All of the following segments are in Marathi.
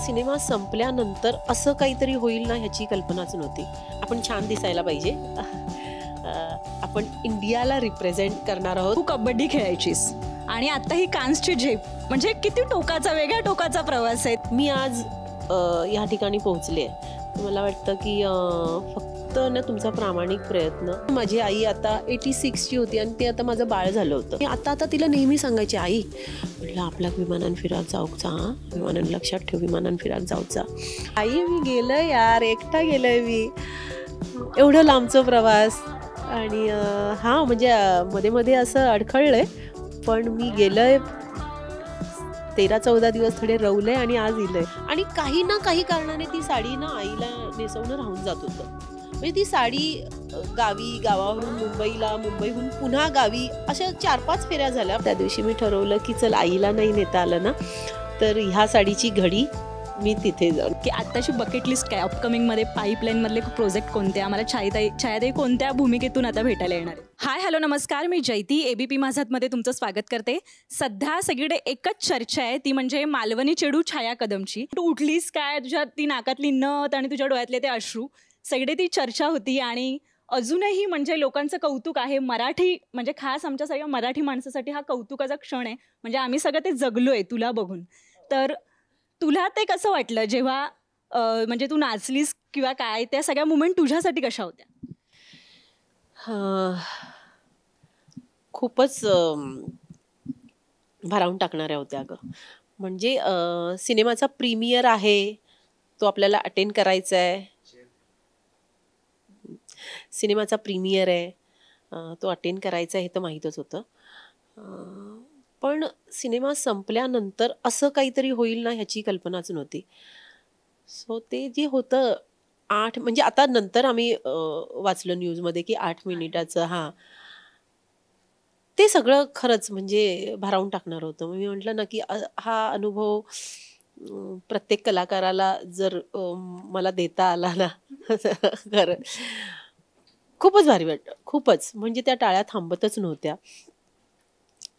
सिनेमा संपल्यानंतर असं काहीतरी होईल ना ह्याची कल्पनाच नव्हती. आपण छान दिसायला पाहिजे. आपण इंडियाला रिप्रेझेंट करणार आहोत. तू कबड्डी खेळायचीस आणि आता ही कान्सची झेप, म्हणजे किती टोकाचा, वेगळ्या टोकाचा प्रवास आहे. मी आज या ठिकाणी पोहोचले. मला वाटतं की फक्त ना तुमचा प्रामाणिक प्रयत्न. माझी आई आता 86ची होती आणि ते आता माझं बाळ झालं होतं. मी आता तिला नेहमी सांगायची, आई म्हटलं आपल्या विमानान फिराक जाऊचा, विमानान लक्षात ठेव, विमानान फिराक जाऊचा. आई मी गेलं यार, एकटा गेलंय मी, एवढं लांबचं प्रवास. आणि हां म्हणजे मध्ये मध्ये असं अडखळलंय, पण मी गेलंय 13-14 दिवस थोडे रवलंय आणि आज इलंय. आणि काही ना काही कारणाने ती साडी ना आईला नेसवणं राहून जात होतं. म्हणजे ती साडी गावावरून मुंबईला, मुंबईहून पुन्हा गावी, अशा 4-5 फेऱ्या झाल्या. त्या दिवशी मी ठरवलं की चल आईला नाही नेता आलं ना, तर ह्या साडीची घडी मी तिथे जाऊन. की आत्ताची बकेट लिस्ट काय, अपकमिंगमध्ये पाईपलाईन मधले प्रोजेक्ट कोणते, आम्हाला छायाताई कोणत्या भूमिकेतून आता भेटायला येणार आहे? हाय हॅलो नमस्कार, मी जयती एबीपी माझातमध्ये तुमचं स्वागत करते. सध्या सगळीकडे एकच चर्चा आहे, ती म्हणजे मालवणी चेडू छाया कदमची. तू उठलीस काय, तुझ्या ती नाकातली नथ आणि तुझ्या डोळ्यातले ते अश्रू, सगळे ती चर्चा होती. आणि अजूनही म्हणजे लोकांचं कौतुक आहे. मराठी म्हणजे खास आमच्या सगळ्या मराठी माणसासाठी हा कौतुकाचा क्षण आहे. म्हणजे आम्ही सगळं ते जगलोय तुला बघून. तर तुला ते कसं वाटलं जेव्हा म्हणजे तू नाचलीस किंवा काय, त्या सगळ्या मुमेंट तुझ्यासाठी कशा होत्या? खूपच भारावून टाकणाऱ्या होत्या अगं. म्हणजे सिनेमाचा प्रीमियर आहे, तो आपल्याला अटेंड करायचा आहे. सिनेमाचा प्रीमियर आहे, तो अटेंड करायचा आहे हे तर माहीतच होतं. पण सिनेमा संपल्यानंतर असं काहीतरी होईल ना ह्याची कल्पनाच नव्हती. सो ते जे होतं 8 म्हणजे आता नंतर आम्ही वाचलं न्यूजमध्ये की 8 मिनिटाचं, हां, ते सगळं खरंच म्हणजे भारावून टाकणार होतं. मी म्हटलं ना की हा अनुभव प्रत्येक कलाकाराला जर मला देता आला ना खरं खूपच भारी वाटतं. खूपच म्हणजे त्या टाळ्या थांबतच नव्हत्या.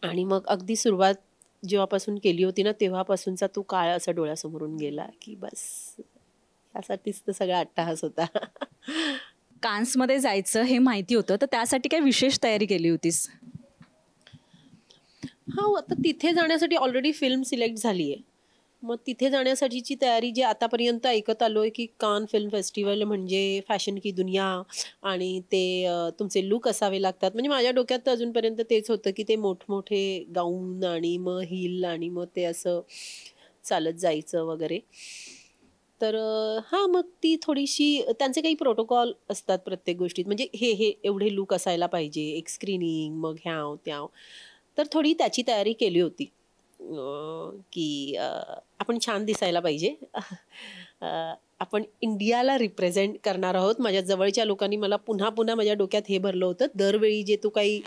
आणि मग अगदी सुरुवात जेव्हापासून केली होती ना, तेव्हापासूनचा तो काळ असा डोळ्यासमोरून गेला की बस यासाठीच तर सगळा अट्टाहास होता. कान्समध्ये जायचं हे माहिती होतं, तर त्यासाठी काय विशेष तयारी केली होतीस? हा, आता तिथे जाण्यासाठी ऑलरेडी फिल्म सिलेक्ट झाली आहे. मग तिथे जाण्यासाठीची तयारी जे आतापर्यंत ऐकत आलोय की कान फिल्म फेस्टिवल म्हणजे फॅशन की दुनिया आणि ते तुमचे लुक असावे लागतात. म्हणजे माझ्या डोक्यात तर अजूनपर्यंत तेच होतं की ते मोठमोठे गाऊन आणि मग हिल आणि मग ते असं चालत जायचं वगैरे. तर हां, मग ती थोडीशी त्यांचे काही प्रोटोकॉल असतात प्रत्येक गोष्टीत. म्हणजे हे एवढे लूक असायला पाहिजे, एक स्क्रीनिंग, मग ह्याव-त्याव. तर थोडी त्याची तयारी केली होती. की आपण छान दिसायला पाहिजे. आपण इंडियाला रिप्रेझेंट करणार आहोत. माझ्या जवळच्या लोकांनी मला पुन्हा माझ्या डोक्यात हे भरलं होतं, दरवेळी जे तू काही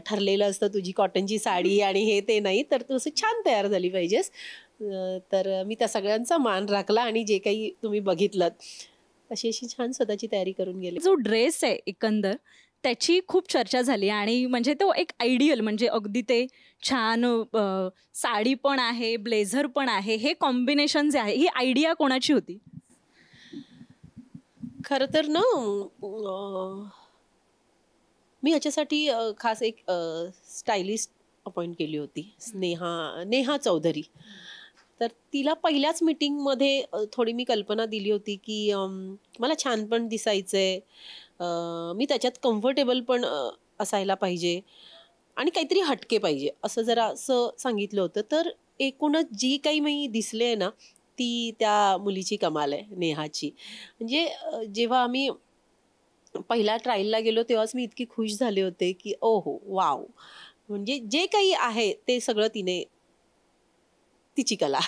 ठरलेलं असतं, तुझी कॉटनची साडी आणि हे ते नाही, तर तू असं छान तयार झाली पाहिजेस. तर मी त्या सगळ्यांचा मान राखला आणि जे काही तुम्ही बघितलंत, अशी छान स्वतःची तयारी करून गेले. जो ड्रेस आहे एकंदर, त्याची खूप चर्चा झाली आणि म्हणजे तो एक आयडियल, म्हणजे अगदी ते छान साडी पण आहे, ब्लेझर पण आहे, हे कॉम्बिनेशन जे आहे, ही आयडिया कोणाची होती? खरं तर ना मी याच्यासाठी खास एक स्टायलिस्ट अपॉइंट केली होती, नेहा चौधरी. तर तिला पहिल्याच मीटिंगमध्ये थोडी मी कल्पना दिली होती की मला छान पण दिसायचंय, मी त्याच्यात कम्फर्टेबल पण असायला पाहिजे आणि काहीतरी हटके पाहिजे, असं जरा असं सांगितलं होतं. तर एकूणच जी काही मी दिसले ना, ती त्या मुलीची कमाल आहे, नेहाची. म्हणजे जेव्हा आम्ही पहिल्या ट्रायलला गेलो तेव्हाच मी इतकी खुश झाले होते की ओहो वाव, म्हणजे जे काही आहे ते सगळं तिची कला.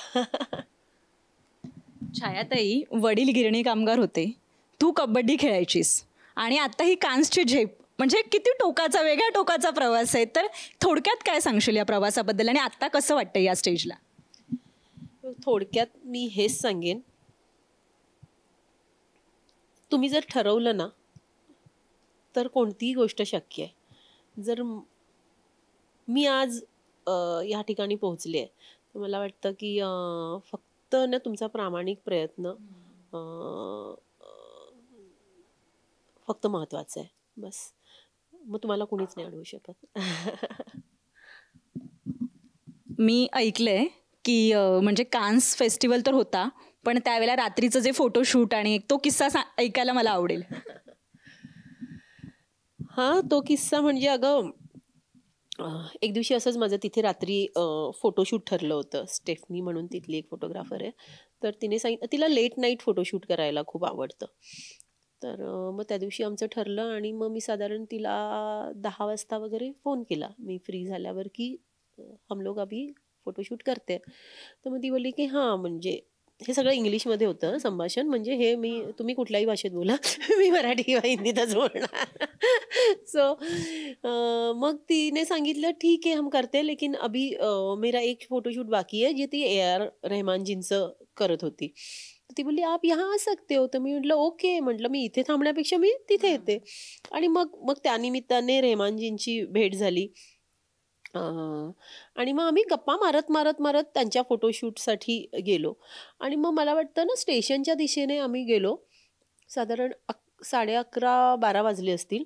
छायाताई वडील गिरणी कामगार होते, तू कबड्डी खेळायचीस आणि आता ही कान्सची झेप, म्हणजे किती टोकाचा, वेगळ्या टोकाचा प्रवास आहे. तर थोडक्यात काय सांगशील या प्रवासाबद्दल आणि आता कसं वाटतं या स्टेजला? थोडक्यात मी हेच सांगेन, तुम्ही जर ठरवलं ना तर कोणतीही गोष्ट शक्य आहे. जर मी आज या ठिकाणी पोहोचले आहे, तर मला वाटतं की फक्त फक्त ना तुमचा प्रामाणिक प्रयत्न अं, फक्त महत्वाचं आहे बस. मग तुम्हाला कुणीच नाही अडवू शकत. मी ऐकलंय की म्हणजे कान्स फेस्टिवल तर होता, पण त्यावेळेला रात्रीचं जे फोटोशूट आणि तो किस्सा ऐकायला मला आवडेल. हा, तो किस्सा म्हणजे अगं एक दिवशी असंच माझं तिथे रात्री फोटोशूट ठरलं होतं. स्टेफनी म्हणून तिथली एक फोटोग्राफर आहे. तर तिने सांगितलं तिला लेट नाईट फोटोशूट करायला खूप आवडतं. तर मग त्या दिवशी आमचं ठरलं आणि मग मी साधारण तिला 10 वाजता वगैरे फोन केला मी फ्री झाल्यावर की हम लोग अभी फोटोशूट करते. तर मग ती बोलली की हां, म्हणजे हे सगळं इंग्लिशमध्ये होतं संभाषण. म्हणजे हे तुम्ही कुठल्याही भाषेत बोला. मी मराठी किंवा हिंदीतच बोलणार. सो मग तिने सांगितलं ठीक है हम करते हैं, लेकिन अभी मेरा एक फोटोशूट बाकी है, जे ती AR रहमानजींचं करत होती. तर ती बोलली आप यहाँ आ सकते हो. तर मी म्हटलं ओके, म्हटलं मी इथे थांबण्यापेक्षा मी तिथे येते. आणि मग मग त्यानिमित्ताने रहमानजींची भेट झाली. आणि मग आम्ही गप्पा मारत मारत मारत त्यांच्या फोटोशूटसाठी गेलो. आणि मग मला वाटतं ना स्टेशनच्या दिशेने आम्ही गेलो. साधारण 11:30-12 वाजले असतील.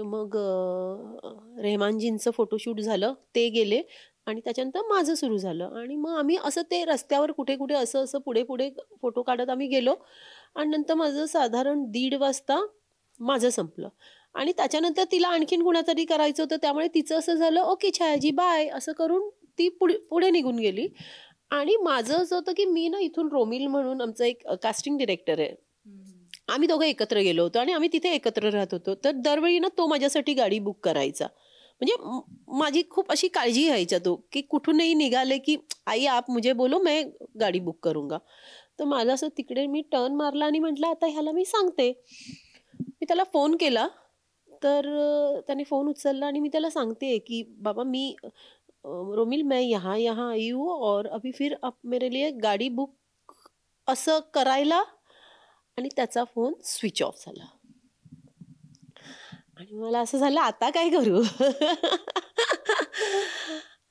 मग रेहमानजींचं फोटोशूट झालं, ते गेले आणि त्याच्यानंतर माझं सुरू झालं. आणि मग आम्ही असं ते रस्त्यावर कुठे कुठे असं असं पुढे पुढे फोटो काढत आम्ही गेलो. आणि नंतर माझं साधारण 1:30 वाजता माझं संपलं. आणि त्याच्यानंतर तिला आणखीन कुणातरी करायचं होतं, त्यामुळे तिचं असं झालं ओके छायाजी बाय असं करून ती पुढे पुढे निघून गेली. आणि माझं असं होतं की मी ना इथून रोमिल म्हणून आमचा एक कास्टिंग डिरेक्टर आहे, आम्ही दोघं एकत्र गेलो होतो आणि आम्ही तिथे एकत्र राहत होतो. तर दरवेळी ना तो माझ्यासाठी गाडी बुक करायचा. म्हणजे माझी खूप अशी काळजी घ्यायचा तो, की कुठूनही निघाले की आई आप मुझे बोलो मैं गाडी बुक करूंगा. तर मला असं तिकडे मी टर्न मारला आणि म्हटलं आता ह्याला मी सांगते. मी त्याला फोन केला. तर त्याने फोन उचलला आणि मी त्याला सांगते की बाबा मी रोमिल मैं यहाँ यहाँ आई हूँ और अभी फिर आप मेरे लिए गाडी बुक असं करायला. आणि त्याचा फोन स्विच ऑफ झाला. आणि मला असं झालं आता काय करू.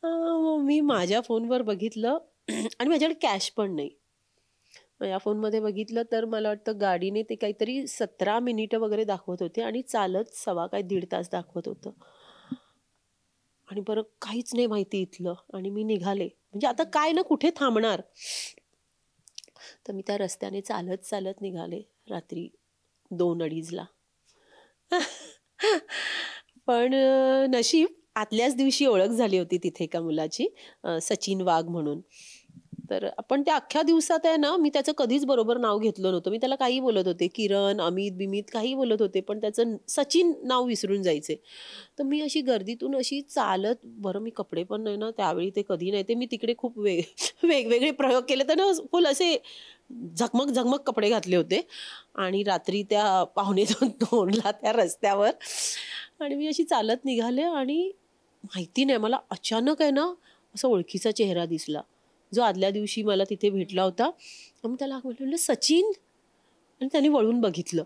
मग मी माझ्या फोनवर बघितलं आणि माझ्याकडे कॅश पण नाही. या फोनमध्ये बघितलं तर मला वाटतं गाडीने ते काहीतरी 17 मिनिटं वगैरे दाखवत होते आणि चालत सव्वा काय 1.5 तास दाखवत होतं. आणि बरं काहीच नाही माहिती इथलं आणि मी निघाले. म्हणजे आता काय ना कुठे थांबणार. तर मी त्या रस्त्याने चालत चालत निघाले रात्री 2-2:30ला. पण नशीब आदल्याच दिवशी ओळख झाली होती तिथे एका मुलाची, सचिन वाघ म्हणून. तर आपण त्या अख्ख्या दिवसात आहे ना मी त्याचं कधीच बरोबर नाव घेतलं नव्हतं. मी त्याला काही बोलत होते, किरण, अमित बिमित काही बोलत होते, पण त्याचं सचिन नाव विसरून जायचे. तर मी अशी गर्दीतून अशी चालत, बरं मी कपडे पण नाही ना त्यावेळी, ते कधी नाही ते मी तिकडे खूप वेगवेगळे प्रयोग केले तर ना फुल असे झगमग झगमग कपडे घातले होते. आणि रात्री त्या 1:45-2ला त्या रस्त्यावर. आणि मी अशी चालत निघाले आणि माहिती नाही मला अचानक आहे ना असा ओळखीचा चेहरा दिसला, जो आदल्या दिवशी मला तिथे भेटला होता. मी त्याला म्हटलं सचिन. आणि त्याने वळून बघितलं.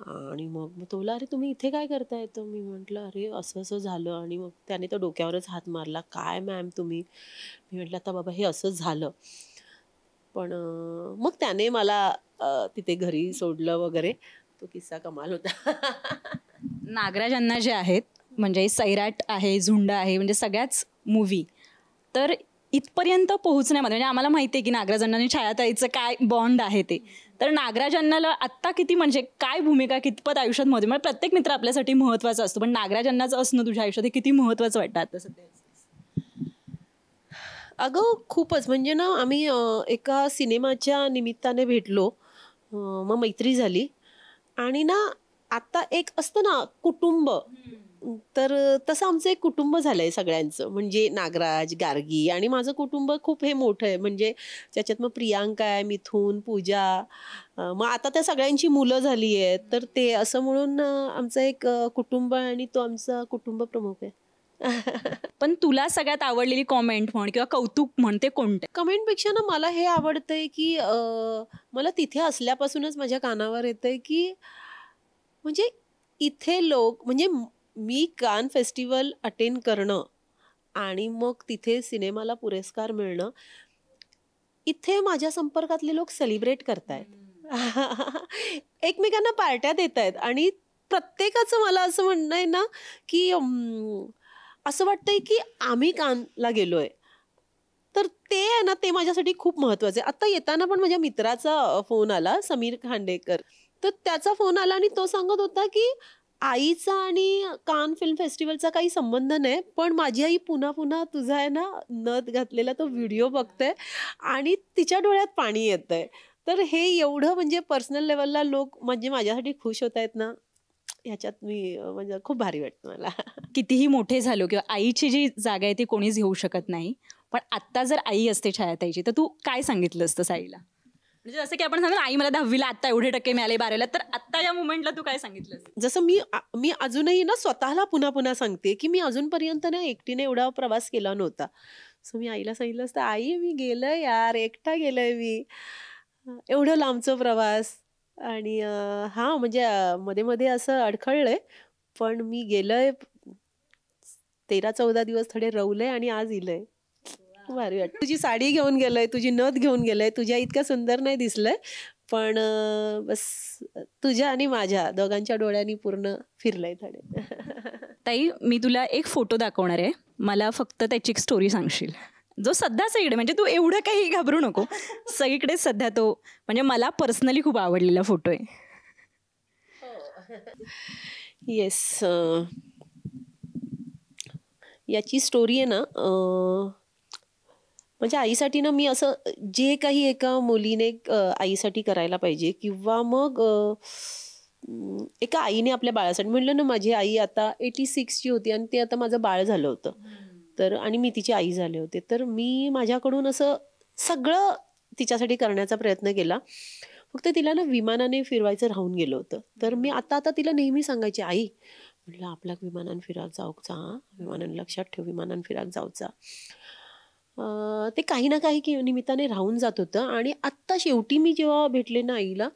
आणि मग तो बोला अरे तुम्ही इथे काय करताय. तर मी म्हटलं अरे असं असं झालं. आणि मग त्याने तर डोक्यावरच हात मारला, काय मॅम तुम्ही. मी म्हटलं आता बाबा हे असं झालं. पण मग त्याने मला तिथे घरी सोडलं वगैरे. तो किस्सा कमाल होता. नागराज अण्णा जे आहेत, म्हणजे सैराट आहे, झुंड आहे, म्हणजे सगळ्याच मूवी, तर इथपर्यंत पोहोचण्यामध्ये म्हणजे आम्हाला माहिती आहे की नागराज अण्णा आणि छायाताईचं काय बॉन्ड आहे ते. तर नागराज अण्णाला आत्ता किती म्हणजे काय भूमिका कितपत आयुष्यात महत्त्व, म्हणजे प्रत्येक मित्र आपल्यासाठी महत्त्वाचा असतो, पण नागराज अण्णाचं असणं तुझ्या आयुष्यात हे किती महत्त्वाचं वाटतं आता सध्या. अगं खूपच. म्हणजे ना आम्ही एका सिनेमाच्या निमित्ताने भेटलो. मग मैत्री झाली. आणि ना आता एक असतं ना कुटुंब, तर तसं आमचं एक कुटुंब झालंय सगळ्यांचं. म्हणजे नागराज, गार्गी आणि माझं कुटुंब खूप हे मोठं आहे. म्हणजे त्याच्यात मग प्रियांका आहे, मिथून, पूजा, मग आता त्या सगळ्यांची मुलं झाली आहेत. तर ते असं म्हणून आमचं एक कुटुंब आहे आणि तो आमचा कुटुंब प्रमुख आहे. पण तुला सगळ्यात आवडलेली कॉमेंट म्हण किंवा कौतुक म्हण ते कोणते? कमेंटपेक्षा ना मला हे आवडतंय की मला तिथे असल्यापासूनच माझ्या कानावर येतंय की म्हणजे इथे लोक म्हणजे मी कान फेस्टिवल अटेंड करणं आणि मग तिथे सिनेमाला पुरस्कार मिळणं, इथे माझ्या संपर्कातले लोक सेलिब्रेट करतायत. एकमेकांना पार्ट्या देत आहेत आणि प्रत्येकाचं मला असं म्हणणं आहे ना की असं वाटतंय की आम्ही कानला गेलोय. तर ते आहे ना, ते माझ्यासाठी खूप महत्वाचं आहे. आता येताना पण माझ्या मित्राचा फोन आला, समीर खांडेकर. तर त्याचा फोन आला आणि तो सांगत होता की आईचा आणि कान फिल्म फेस्टिवलचा काही संबंध नाही, पण माझी आई पुन्हा पुन्हा तुझा आहे ना नथ घातलेला तो व्हिडिओ बघते आणि तिच्या डोळ्यात पाणी येतंय. तर हे एवढं म्हणजे पर्सनल लेवलला लोक म्हणजे माझ्यासाठी खुश होत आहेत ना, ह्याच्यात मी म्हणजे खूप भारी वाटतं मला. कितीही मोठे झालो किंवा आईची जी जागा आहे ती कोणीच घेऊ शकत नाही, पण आत्ता जर आई असते छायाताईची तर तू काय सांगितलं असतं आईला? म्हणजे जसं की आपण सांगतो आई मला 10वीला आत्ता एवढे टक्के मिळाले, 12वीला, तर आत्ता या मुमेंटला तू काय सांगितलं असतं? जसं मी अजूनही ना स्वतःला पुन्हा पुन्हा सांगते की मी अजूनपर्यंत ना एकटीने एवढा प्रवास केला नव्हता. सो मी आईला सांगितलं असतं, आई मी गेलोय यार, एकटा गेलोय मी, एवढं लांबचा प्रवास. आणि हां म्हणजे मध्ये मध्ये असं अडखळलंय, पण मी गेलोय, 13-14 दिवस थोडे रवलंय आणि आज इलंय. भारी वाटतं. तुझी साडी घेऊन गेलंय, तुझी नथ घेऊन गेलंय, तुझ्या इतकं सुंदर नाही दिसलंय, पण बस तुझ्या आणि माझ्या दोघांच्या डोळ्यांनी पूर्ण फिरलंय थोडे. ताई, मी तुला एक फोटो दाखवणार आहे, मला फक्त त्याची एक स्टोरी सांगशील, जो सध्या सगळीकडे, म्हणजे तू एवढं काही घाबरू नको, सगळीकडे सध्या तो म्हणजे मला पर्सनली खूप आवडलेला फोटो आहे. येस, याची स्टोरी आहे ना, म्हणजे आईसाठी ना मी असं जे काही एका मुलीने आईसाठी करायला पाहिजे किंवा मग एका आईने आपल्या बाळासाठी, म्हणलं ना माझी आई आता 86ची होती आणि ते आता माझं बाळ झालं होतं, तर आणि मी तिची आई झाले होते, तर मी माझ्याकडून असं सगळं तिच्यासाठी करण्याचा प्रयत्न केला. फक्त तिला ना विमानाने फिरवायचं राहून गेलं होतं. तर मी आता तिला नेहमी सांगायचे, आई म्हटलं आपला विमानानं फिराक जाऊचा, विमानानं लक्षात ठेव, विमानानं फिराक जाऊचा. ते काही ना काही निमित्ताने राहून जात होतं. आणि आत्ता शेवटी मी जेव्हा भेटले ना आईला,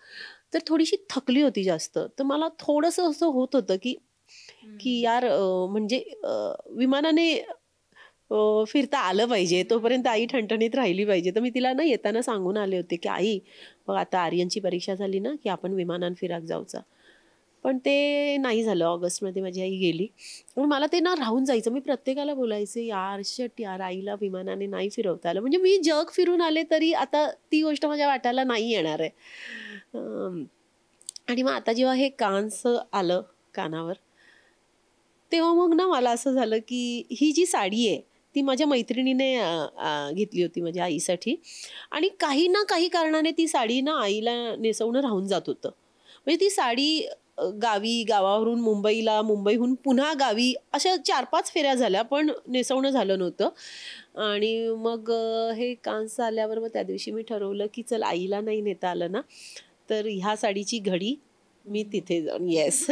तर थोडीशी थकली होती जास्त. तर मला थोडंसं असं होत होतं की की यार म्हणजे विमानाने फिरता आलं पाहिजे, तोपर्यंत आई ठणठणीत राहिली पाहिजे. तर मी तिला ना येताना सांगून आले होते की आई बघ आता आर्यनची परीक्षा झाली ना की आपण विमानानं फिराक जाऊचा. पण ते नाही झालं. ऑगस्टमध्ये माझी आई गेली. पण मला ते ना राहून जायचं. मी प्रत्येकाला बोलायचे, यार शट यार, आईला विमानाने नाही फिरवता आलं. म्हणजे मी जग फिरून आले तरी आता ती गोष्ट माझ्या वाट्याला नाही येणार आहे. आणि मग आता जेव्हा हे कानचं आलं कानावर, तेव्हा मग ना मला असं झालं की ही जी साडी आहे ती माझ्या मैत्रिणीने घेतली होती माझ्या आईसाठी. आणि काही ना काही कारणाने ती साडी ना आईला नेसवणं राहून जात होतं. म्हणजे ती साडी गावावरून मुंबईला, मुंबईहून पुन्हा गावी, अशा 4-5 फेऱ्या झाल्या, पण नेसवणं झालं नव्हतं. आणि मग हे कांस आल्यावर मग त्या दिवशी मी ठरवलं की चल आईला नाही नेता आलं ना, तर ह्या साडीची घडी मी तिथे जाऊन, येस,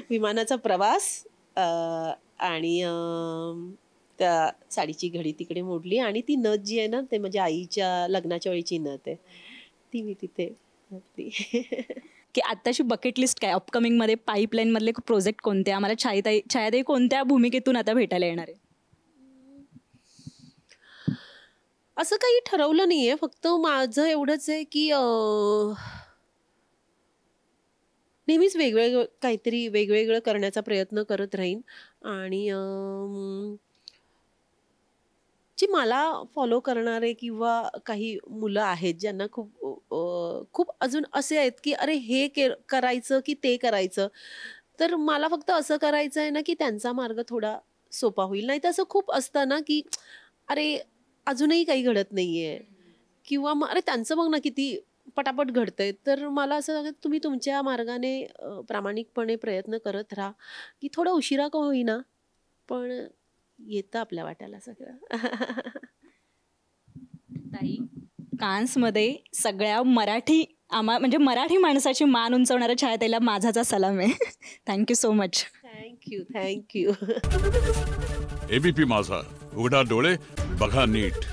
विमानाचा प्रवास आणि त्या साडीची घडी तिकडे मोडली. आणि ती नथ जी आहे ना, ते माझ्या आईच्या लग्नाच्या वेळीची नथ आहे, ती मी तिथे घातली. की आत्ताची बकेट लिस्ट काय, अपकमिंगमध्ये पाईपलाईनमधले प्रोजेक्ट कोणते, आम्हाला छायाताई कोणत्या भूमिकेतून आता भेटायला येणार आहे? असं काही ठरवलं नाहीये, फक्त माझं एवढंच आहे की नेहमीच काहीतरी वेगवेगळं करण्याचा प्रयत्न करत राहीन. आणि जी मला फॉलो करणारे किंवा काही मुलं आहेत ज्यांना खूप अजून असे आहेत की अरे हे करायचं की ते करायचं, तर मला फक्त असं करायचं आहे ना की त्यांचा मार्ग थोडा सोपा होईल. नाही तर असं खूप असतं ना की अरे अजूनही काही घडत नाहीये, किंवा मग अरे त्यांचं बघ ना किती पटापट घडतंय. तर मला असं सांगत, तुम्ही तुमच्या मार्गाने प्रामाणिकपणे प्रयत्न करत राहा, की थोडा उशिरा का होईना, पण येतं आपल्या वाट्याला सगळं. ताई, कान्समध्ये सगळ्या म्हणजे मराठी माणसाची मान उंचवणाऱ्या छायाताईला माझाचा सलाम आहे. Thank you so much. Thank you. ABP माझा, उघडा डोळे बघा नीट.